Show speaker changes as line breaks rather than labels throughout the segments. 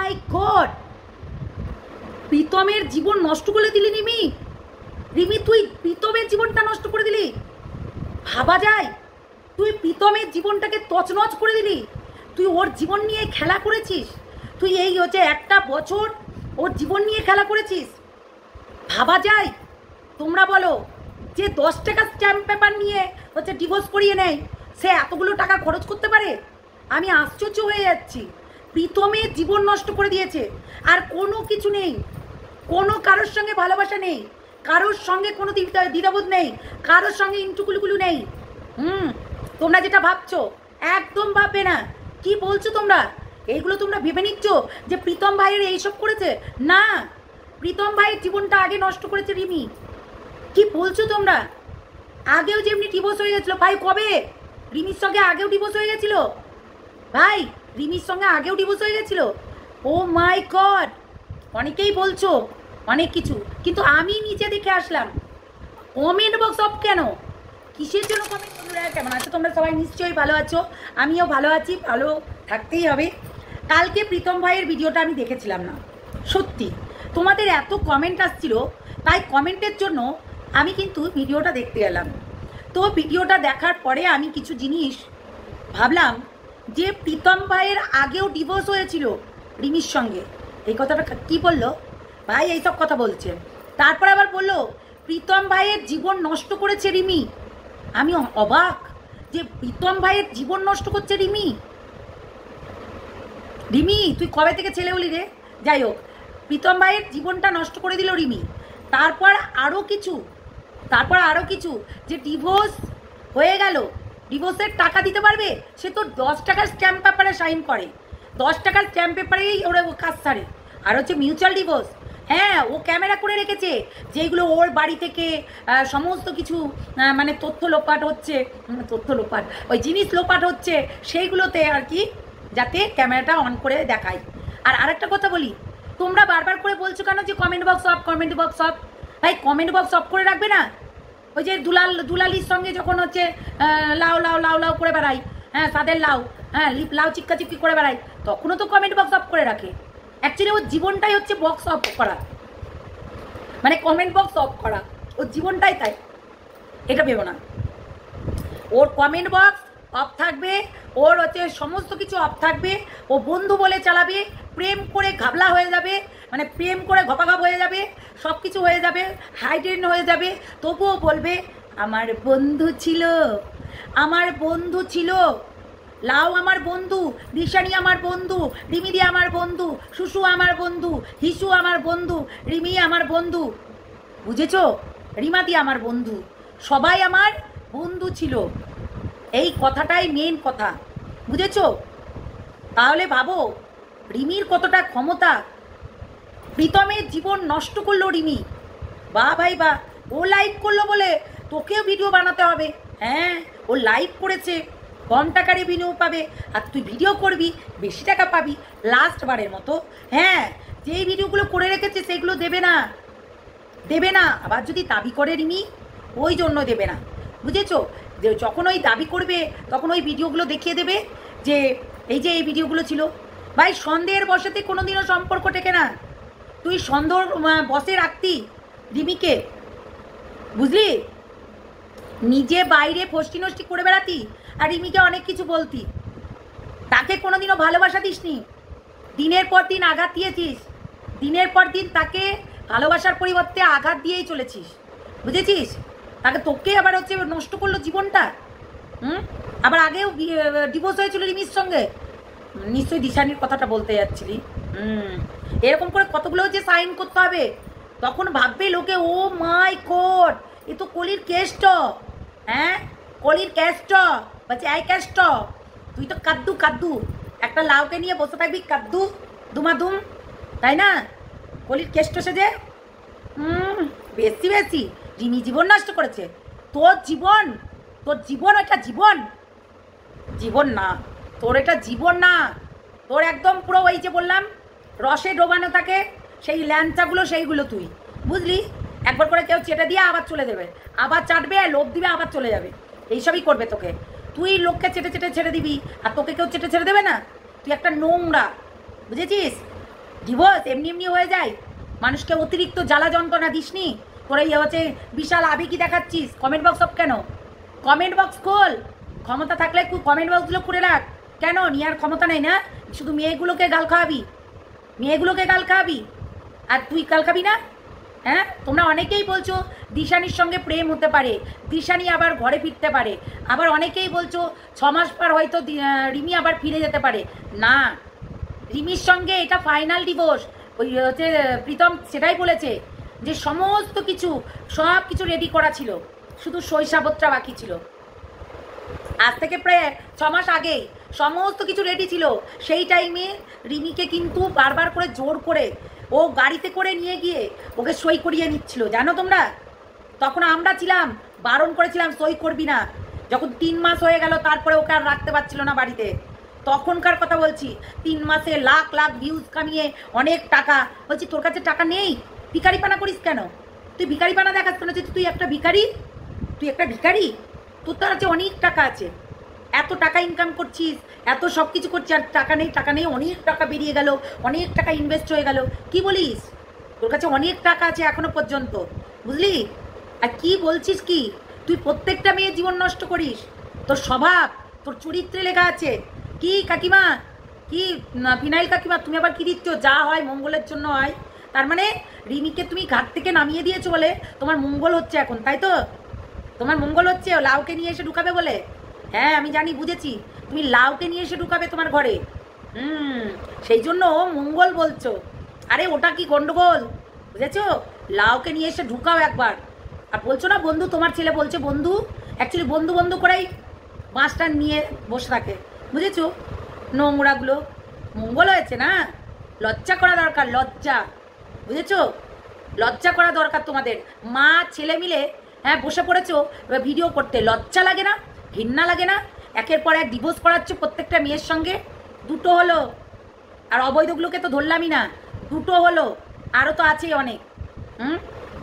মাই god, প্রীতমের জীবন নষ্ট করে দিলি রিমি। রিমি তুই প্রীতমের জীবনটা নষ্ট করে দিলি, ভাবা যায়? তুই প্রীতমের জীবনটাকে তছনছ করে দিলি, তুই ওর জীবন নিয়ে খেলা করেছিস, তুই এই হচ্ছে একটা বছর ওর জীবন নিয়ে খেলা করেছিস, ভাবা যায়? তোমরা বলো, যে 10 টাকা স্ট্যাম্প পেপার নিয়ে হচ্ছে ডিভোর্স করিয়ে নেয়, সে এতগুলো টাকা খরচ করতে পারে? আমি আশ্চর্য হয়ে যাচ্ছি। প্রীতমের জীবন নষ্ট করে দিয়েছে, আর কোনো কিছু নেই, কোনো কারোর সঙ্গে ভালোবাসা নেই, কারোর সঙ্গে কোনো দ্বিধাবোধ নেই, কারোর সঙ্গে ইন্টুকুলুকুলু নেই। তোমরা যেটা ভাবছো একদম ভাববে না। কি বলছো তোমরা? এইগুলো তোমরা ভেবে নিচ্ছ যে প্রীতম ভাইয়ের এইসব করেছে? না, প্রীতম ভাইয়ের জীবনটা আগে নষ্ট করেছে রিমি। কি বলছো তোমরা? আগেও যেমনি ডিভোর্স হয়ে গেছিলো ভাই, কবে? রিমির সঙ্গে আগেও ডিভোর্স হয়ে গেছিল ভাই, রিমির সঙ্গে আগেও ডিভোর্স হয়ে গেছিল। ও মাই গড, অনেকেই বলছো অনেক কিছু, কিন্তু আমি নিচে দেখে আসলাম কমেন্ট বক্স অফ কেন? কিসের জন্য কমেন্ট? কেমন আছো তোমরা সবাই? নিশ্চয়ই ভালো আছো, আমিও ভালো আছি, ভালো থাকতেই হবে। কালকে প্রীতম ভাইয়ের ভিডিওটা আমি দেখেছিলাম না, সত্যি তোমাদের এত কমেন্ট আসছিল, তাই কমেন্টের জন্য আমি কিন্তু ভিডিওটা দেখতে এলাম। তো ভিডিওটা দেখার পরে আমি কিছু জিনিস ভাবলাম যে প্রীতম ভাইয়ের আগেও ডিভোর্স হয়েছিল রিমির সঙ্গে। এই কথাটা কি বললো ভাই? এইসব কথা বলছে। তারপর আবার বললো প্রীতম ভাইয়ের জীবন নষ্ট করেছে রিমি। আমি অবাক যে প্রীতম ভাইয়ের জীবন নষ্ট করছে রিমি। রিমি তুই কবে থেকে ছেলে হলি রে? যাই হোক, প্রীতম ভাইয়ের জীবনটা নষ্ট করে দিল রিমি। তারপর আরও কিছু যে ডিভোর্স হয়ে গেল, ডিভোর্সের টাকা দিতে পারবে, সে তো 10 টাকার স্ট্যাম্প পেপারে সাইন করে, 10 টাকার স্ট্যাম্প পেপারেই ওরা কাজ সারে। আর হচ্ছে মিউচুয়াল ডিভোর্স, হ্যাঁ ও ক্যামেরা করে রেখেছে, যেগুলো ওর বাড়ি থেকে সমস্ত কিছু মানে তথ্য লোপাট হচ্ছে, ওই জিনিস লোপাট হচ্ছে, সেইগুলোতে আর কি যাতে ক্যামেরাটা অন করে দেখায়। আর আরেকটা কথা বলি, তোমরা বারবার করে বলছো কেন যে comment box of, comment box of? ভাই কমেন্ট বক্স অফ করে রাখবে না? ওই যে দুলালির সঙ্গে যখন হচ্ছে লাউ লাউ লাউ লাউ করে বেড়াই, হ্যাঁ সাদের লাউ, হ্যাঁ লাউ চিক্কা চিক্কি করে বেড়াই, তখনও তো কমেন্ট বক্স অফ করে রাখে। অ্যাকচুয়ালি ওর জীবনটাই হচ্ছে বক্স অফ করা, মানে কমেন্ট বক্স অফ করা, ওর জীবনটাই তাই। এটা ভেবো না, ওর কমেন্ট বক্স অফ থাকবে, ওর হচ্ছে সমস্ত কিছু অফ থাকবে, ও বন্ধু বলে চালাবে, প্রেম করে ঘাবলা হয়ে যাবে, মানে প্রেম করে ঘপাঘপ হয়ে যাবে, সব কিছু হয়ে যাবে, হাইডেন হয়ে যাবে, তবুও বলবে আমার বন্ধু ছিল, আমার বন্ধু ছিল, লাউ আমার বন্ধু, দিশানি আমার বন্ধু, রিমিদি আমার বন্ধু, শুশু আমার বন্ধু, হিসু আমার বন্ধু, রিমি আমার বন্ধু, বুঝেছো? রিমাদি আমার বন্ধু, সবাই আমার বন্ধু ছিল। এই কথাটাই মেন কথা, বুঝেছো? তাহলে ভাবো রিমির কতটা ক্ষমতা। প্রীতমের জীবন নষ্ট করলো রিমি, বা ভাই বা, ও লাইভ করলো বলে তোকেও ভিডিও বানাতে হবে? হ্যাঁ ও লাইভ করেছে, কম টাকা রেভিনিউ পাবে, আর তুই ভিডিও করবি বেশি টাকা পাবি, লাস্ট বারের মতো। হ্যাঁ যেই ভিডিওগুলো করে রেখেছে সেগুলো দেবে না, আবার যদি দাবি করে রিমি, ওই জন্য দেবে না, বুঝেছো? যে যখন ওই দাবি করবে তখন ওই ভিডিওগুলো দেখিয়ে দেবে যে এই ভিডিওগুলো ছিল। ভাই সন্দেহের বসেতে কোনোদিনও সম্পর্ক টেকে না। তুই সন্দেহ বসে রাখতি রিমিকে, বুঝলি? নিজে বাইরে ফষ্টি নষ্টি করে বেড়াতি, আর রিমিকে অনেক কিছু বলতি, তাকে কোনোদিনও ভালোবাসা দিসনি, দিনের পর দিন আঘাত দিয়েছিস, দিনের পর দিন তাকে ভালোবাসার পরিবর্তে আঘাত দিয়েই চলেছিস, বুঝেছিস? তাকে তোকে আবার হচ্ছে নষ্ট করলো জীবনটা। আবার আগেও ডিভোর্স হয়েছিল রিমির সঙ্গে, নিশ্চয়ই দিশানির কথাটা বলতে যাচ্ছিলি। এরকম করে কতগুলো যে সাইন করতে হবে, তখন ভাববে লোকে ও মাই গড এ তো কলির কেষ্ট, হ্যাঁ কলির ক্যাস্ট, বলছে এই ক্যাস্ট, তুই তো কাদ্দু, একটা লাউকে নিয়ে বসে থাকবি কাদ্দু দুমাদুম, তাই না? কলির কেষ্ট সেজে বেশি রিমি জীবন নষ্ট করেছে। তোর জীবন একটা জীবন না, তোর এটা জীবন না, তোর একদম পুরো ওই যে বললাম রসে ডোবানো থাকে সেই ল্যাংচাগুলো, সেইগুলো তুই বুঝলি। একবার করে কেউ চেটে দিয়ে আবার চলে যাবে, আবার চাটবে, লোভ দিবে, আবার চলে যাবে, এইসবই করবে তোকে। তুই লোককে চেটে ছেড়ে দিবি, আর তোকে কেউ চেটে ছেড়ে দেবে না। তুই একটা নোংরা, বুঝেছিস? ডিভোর্স এমনি এমনি হয়ে যায়? মানুষকে অতিরিক্ত জ্বালা যন্ত্রণা দিসনি? তোরা হচ্ছে বিশাল আবেগী দেখাচ্ছিস। কমেন্ট বক্স অফ কেন? কমেন্ট বক্স খোল, ক্ষমতা থাকলে কমেন্ট বক্সগুলো করে রাখ। কেন নেওয়ার ক্ষমতা নেই না? শুধু মেয়েগুলোকে গাল খাওয়াবি, মেয়েগুলোকে গাল খাওয়াবি, আর তুই গাল খাবি না? হ্যাঁ, তোমরা অনেকেই বলছো দিশানির সঙ্গে প্রেম হতে পারে, দিশানি আবার ঘরে ফিরতে পারে, আবার অনেকেই বলছো 6 মাস পর হয়তো রিমি আবার ফিরে যেতে পারে। না, রিমির সঙ্গে এটা ফাইনাল ডিভোর্স। ওই হচ্ছে প্রীতম সেটাই বলেছে যে সমস্ত কিছু সব কিছু রেডি করা ছিল, শুধু শৈশাবতটা বাকি ছিল। আজ থেকে প্রায় 6 মাস আগেই সমস্ত কিছু রেডি ছিল। সেই টাইমে রিমিকে কিন্তু বারবার করে জোর করে ও গাড়িতে করে নিয়ে গিয়ে ওকে সই করিয়ে নিচ্ছিল, জানো তোমরা? তখন আমরা ছিলাম, বারণ করেছিলাম সই করবি না। যখন 3 মাস হয়ে গেল তারপরে ওকে আর রাখতে পারছিল না বাড়িতে, তখনকার কথা বলছি। 3 মাসে লাখ লাখ ভিউজ কামিয়ে অনেক টাকা। বলছি তোর কাছে টাকা নেই? ভিখারিপানা করিস কেন? তুই ভিখারিপানা দেখাস কেন? তুই একটা ভিখারি, তুই একটা ভিখারি। তোর তো আছে অনেক টাকা আছে, এত টাকা ইনকাম করছিস, এত সব কিছু করছিস, আর টাকা নেই, টাকা নেই। অনেক টাকা বেরিয়ে গেল, অনেক টাকা ইনভেস্ট হয়ে গেল। কি বলিস? তোর কাছে অনেক টাকা আছে এখনো পর্যন্ত, বুঝলি? আর কি বলছিস কি? তুই প্রত্যেকটা মেয়ের জীবন নষ্ট করিস। তোর স্বভাব, তোর চরিত্রে লেখা আছে। কি কাকিমা, কি ফিনাইল কাকিমা, তুমি আবার কি দিচ্ছ? যা হয় মঙ্গলের জন্য হয়। তার মানে রিমিকে তুমি ঘাট থেকে নামিয়ে দিয়েছো বলে তোমার মঙ্গল হচ্ছে এখন, তাই তো? তোমার মঙ্গল হচ্ছে লাউকে নিয়ে এসে ঢুকাবে বলে? হ্যাঁ আমি জানি, বুঝেছি। তুমি লাউকে নিয়ে এসে ঢুকাবে তোমার ঘরে, সেই জন্য মঙ্গল বলছো। আরে ওটা কি গন্ডগোল, বুঝেছো? লাউকে নিয়ে এসে ঢুকাও একবার। আর বলছো না বন্ধু, তোমার ছেলে বলছে বন্ধু, অ্যাকচুয়ালি বন্ধু বন্ধু করেই মাছটা নিয়ে বসে থাকে, বুঝেছো? নোংরাগুলো। মঙ্গল হয়েছে না, লজ্জা করা দরকার, লজ্জা, বুঝেছো? লজ্জা করা দরকার তোমাদের। মা ছেলে মিলে হ্যাঁ বসে পড়েছো ভিডিও করতে, লজ্জা লাগে না? ঘৃণা লাগে না? একের পর এক ডিভোর্স করাচ্ছ প্রত্যেকটা মেয়ের সঙ্গে। 2টো হলো, আর অবৈধগুলোকে তো ধরলামই না, 2টো হলো, আরও তো আছেই অনেক।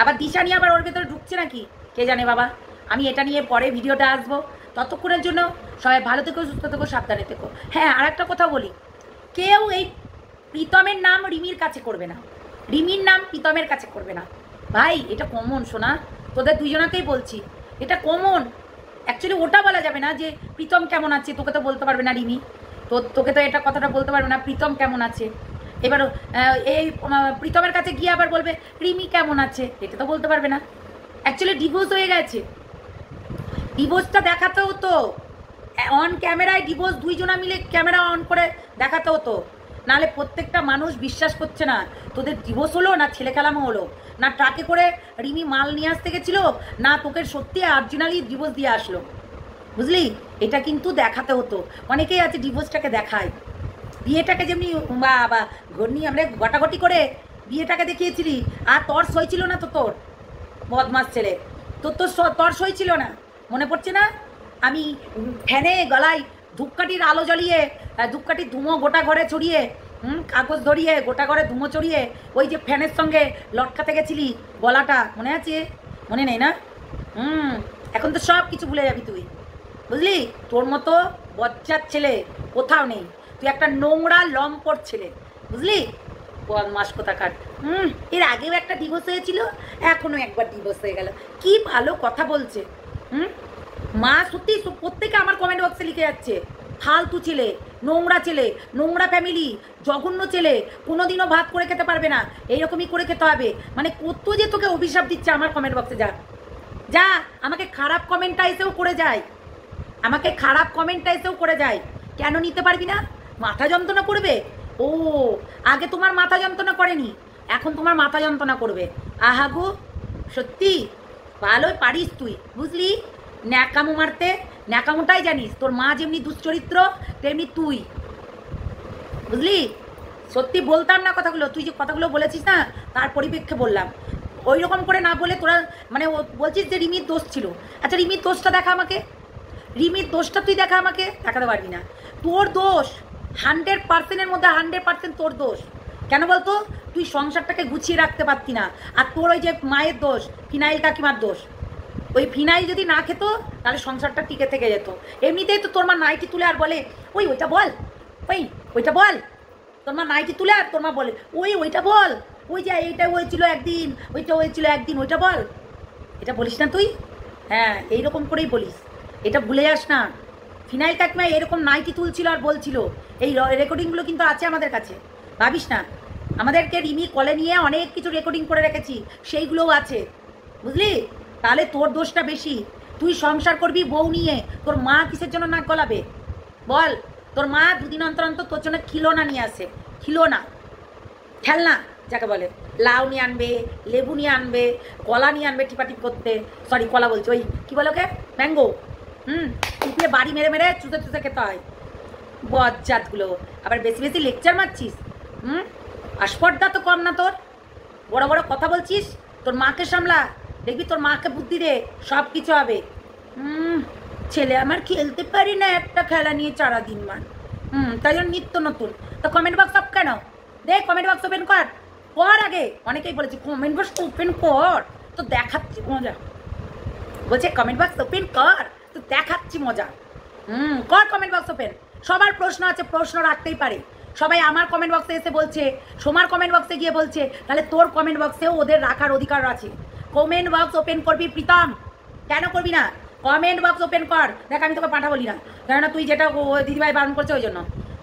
আবার দিশা নিয়ে আবার ওর ভেতরে ঢুকছে নাকি কে জানে বাবা। আমি এটা নিয়ে পরে ভিডিওটা আসবো। ততক্ষণের জন্য সবাই ভালো থেকো, সুস্থ থেকো, সাবধানে থেকো। হ্যাঁ আর একটা কথা বলি, কেউ এই প্রীতমের নাম রিমির কাছে করবে না, রিমির নাম প্রীতমের কাছে করবে না ভাই। এটা কমন শোনা, তোদের দুইজনাকেই বলছি, এটা কমন। অ্যাকচুয়ালি ওটা বলা যাবে না যে প্রীতম কেমন আছে, তোকে তো বলতে পারবে না রিমি, তোকে তো এটা কথাটা বলতে পারবে না প্রীতম কেমন আছে। এবার এই প্রীতমের কাছে গিয়ে আবার বলবে রিমি কেমন আছে, এটা তো বলতে পারবে না। অ্যাকচুয়ালি ডিভোর্স হয়ে গেছে, ডিভোর্সটা দেখাতে হতো অন ক্যামেরায়। ডিভোর্স দুইজনা মিলে ক্যামেরা অন করে দেখাতে হতো, নাহলে প্রত্যেকটা মানুষ বিশ্বাস করছে না। তোদের ডিভোর্স হলো না ছেলে খেলামো হলো, না ট্রাকে করে রিমি মাল নিয়ে আসতে গেছিল, না তোকে সত্যি অরিজিনালি ডিভোর্স দিয়ে আসলো, বুঝলি? এটা কিন্তু দেখাতে হতো। অনেকেই আছে ডিভোর্সটাকে দেখায়, বিয়েটাকে যেমনি বা ঘর নিয়ে আমরা ঘটাঘটি করে বিয়েটাকে দেখিয়েছিলি, আর তোর সই ছিল না তো, তোর বদমাস ছেলে, তোর সই ছিল না, মনে পড়ছে না? আমি ফ্যানে গলায় ধূপকাঠির আলো জ্বলিয়ে, ধূপকাঠির ধুমো গোটা ঘরে ছড়িয়ে, কাগজ ধরিয়ে গোটা ঘরে ধুমো চড়িয়ে ওই যে ফ্যানের সঙ্গে লটকাতে গেছিলি, গলাটা মনে আছে? মনে নেই না? এখন তো সব কিছু ভুলে যাবি তুই, বুঝলি? তোর মতো বজ্জাত ছেলে কোথাও নেই, তুই একটা নোংরা লম্পট ছেলে, বুঝলি? বদমাস কোথাকার। এর আগেও একটা ডিভোর্স হয়েছিল, এখনো একবার ডিভোর্স হয়ে গেল। কি ভালো কথা বলছে। মা সত্যি প্রত্যেকে আমার কমেন্ট বক্সে লিখে যাচ্ছে ফালতু ছেলে, নোংরা ছেলে, নোংরা ফ্যামিলি, জঘন্য ছেলে, কোনোদিনও ভাত করে খেতে পারবে না, এইরকমই করে খেতে হবে। মানে কত যে তোকে অভিশাপ দিচ্ছে আমার কমেন্ট বক্সে। যা যা, আমাকে খারাপ কমেন্টটা এসেও করে যায়, আমাকে খারাপ কমেন্টটা এসেও করে যায়। কেন নিতে পারবি না? মাথা যন্ত্রণা করবে? ও আগে তোমার মাথা যন্ত্রণা করেনি, এখন তোমার মাথা যন্ত্রণা করবে। আহাগো সত্যি ভালোই পারিস তুই, বুঝলি? ন্যাকামো মারতে, ন্যাকামোটাই জানিস। তোর মা যেমনি দুশ্চরিত্র তেমনি তুই, বুঝলি? সত্যি বলতাম না কথাগুলো, তুই যে কথাগুলো বলেছিস না তার পরিপ্রেক্ষে বললাম। ওই রকম করে না বলে তোরা মানে বলছিস যে রিমির দোষ ছিল। আচ্ছা রিমির দোষটা দেখা আমাকে, রিমির দোষটা তুই দেখা আমাকে, দেখাতে পারবি না। তোর দোষ 100%-এর মধ্যে 100% তোর দোষ। কেন বলতো? তুই সংসারটাকে গুছিয়ে রাখতে পারতি না। আর তোর ওই যে মায়ের দোষ, ফিনাইল কাকিমার দোষ। ওই ফিনাইল যদি না খেত তাহলে সংসারটা টিকে থেকে যেত। এমনিতেই তো তোর মা নাইটি তুলে আর বলে ওইটা বল, ওইটা বল, তোর মা নাইটি তুলে আর তোর মা বলে ওইটা বল, ওই যে এইটা হয়েছিল একদিন, ওইটা হয়েছিল একদিন, ওইটা বল। এটা বলিস না তুই? হ্যাঁ, এইরকম করেই বলিস, এটা ভুলে যাস না। ফিনাইল কাকিমা এরকম নাইটি তুলছিল আর বলছিল, এই রেকর্ডিংগুলো কিন্তু আছে আমাদের কাছে, ভাবিস না। আমাদেরকে রিমি কলে নিয়ে অনেক কিছু রেকর্ডিং করে রেখেছি, সেইগুলোও আছে, বুঝলি? তাহলে তোর দোষটা বেশি। তুই সংসার করবি বউ নিয়ে, তোর মা কিসের জন্য নাক গলাবে বল? তোর মা দুদিন অন্তর অন্তর তোর জন্য খিলোনা নিয়ে আসে, খিলোনা, খেলনা যাকে বলে, লাউ নিয়ে আনবে, লেবু নিয়ে আনবে, কলা নিয়ে আনবে টিপাটিপ করতে, সরি কলা বলছি, ওই কী বলো ওকে, ম্যাঙ্গো। টিপিয়ে বাড়ি মেরে মেরে চুষে চুষে খেতে হয়। বজ্জাতগুলো আবার বেশি বেশি লেকচার মারছিস। আসপর্দা তো কম না তোর, বড় বড় কথা বলছিস। তোর মাকে সামলা, দেখবি তোর মাকে বুদ্ধি দে, সব কিছু হবে। ছেলে আমার খেলতে পারি না একটা খেলা নিয়ে সারা দিন মান, তাই জন্য নিত্য নতুন। তো কমেন্ট বক্স অফ কেন? দেখ কমেন্ট বক্স ওপেন কর, কর আগে। অনেকেই বলেছে কমেন্ট বক্স ওপেন কর, তো দেখাচ্ছি মজা। বলছে কমেন্ট বক্স ওপেন কর, তো দেখাচ্ছি মজা। কর কমেন্ট বক্স ওপেন। সবার প্রশ্ন আছে, প্রশ্ন রাখতেই পারে সবাই। আমার কমেন্ট বক্সে এসে বলছে, সোমার কমেন্ট বক্সে গিয়ে বলছে, তাহলে তোর কমেন্ট বক্সেও ওদের রাখার অধিকার আছে। কমেন্ট বক্স ওপেন করবি প্রীতম, কেন করবি না? কমেন্ট বক্স ওপেন কর। দেখ আমি তোকে পাঠা বলি না, কেননা তুই যেটা দিদিভাই বারণ করছে ওই জন্য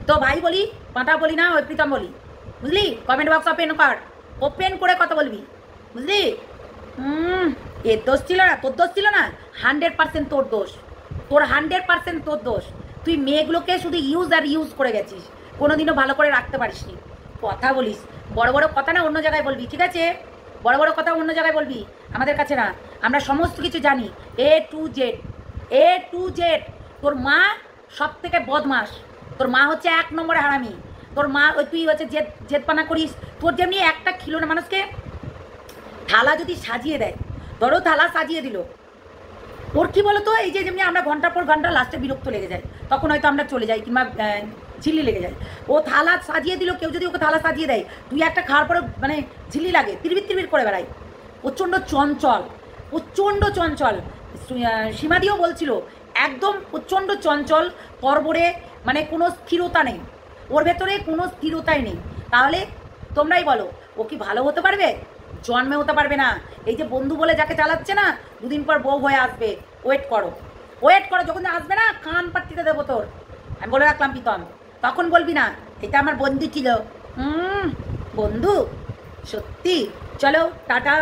তো ভাই বলি, পাঠা বলি না, ওই প্রীতম বলি, বুঝলি? কমেন্ট বক্স ওপেন কর, ওপেন করে কথা বলবি, বুঝলি? এর দোষ ছিল না, তোর দোষ ছিল না, 100% তোর দোষ, তোর 100% তোর দোষ। তুই মেয়েগুলোকে শুধু ইউজ আর ইউজ করে গেছিস, কোনোদিনও ভালো করে রাখতে পারিস নি। কথা বলিস, বড় বড় কথা না অন্য জায়গায় বলবি, ঠিক আছে? বড় বড় কথা অন্য জায়গায় বলবি, আমাদের কাছে না। আমরা সমস্ত কিছু জানি, A to Z। তোর মা সব থেকে বদমাস, তোর মা হচ্ছে 1 নম্বরে হারামি। তোর মা ওই তুই হচ্ছে জেদপানা করিস। তোর যেমনি একটা খিলোনা মানুষকে থালা যদি সাজিয়ে দেয়, ধরো থালা সাজিয়ে দিল, ওর কী বলো তো, এই যে যেমনি আমরা ঘন্টার পর ঘন্টা লাস্টে বিরক্ত লেগে যায়, তখন হয়তো আমরা চলে যাই, কিংবা ঝিল্লি লেগে যায়। ও থালা সাজিয়ে দিল, কেউ যদি ওকে থালা সাজিয়ে দেয়, তুই একটা খাওয়ার পরে মানে ঝিল্লি লাগে, তিরবির করে বেড়ায়। প্রচণ্ড চঞ্চল। সীমাদিও বলছিল একদম প্রচণ্ড চঞ্চল, তরবরে, মানে কোনো স্থিরতা নেই ওর ভেতরে, কোনো স্থিরতাই নেই। তাহলে তোমরাই বলো, ও কি ভালো হতে পারবে? জন্মে হতে পারবে না। এই যে বন্ধু বলে যাকে চালাচ্ছে না, দুদিন পর বউ হয়ে আসবে, ওয়েট করো। যখন আসবে না, কান পাট্টিতে দেবো তোর, আমি বলে রাখলাম প্রীতম। তখন বলবি না এটা আমার বন্ধু ছিল। বন্ধু সত্যি। চলো টাটা।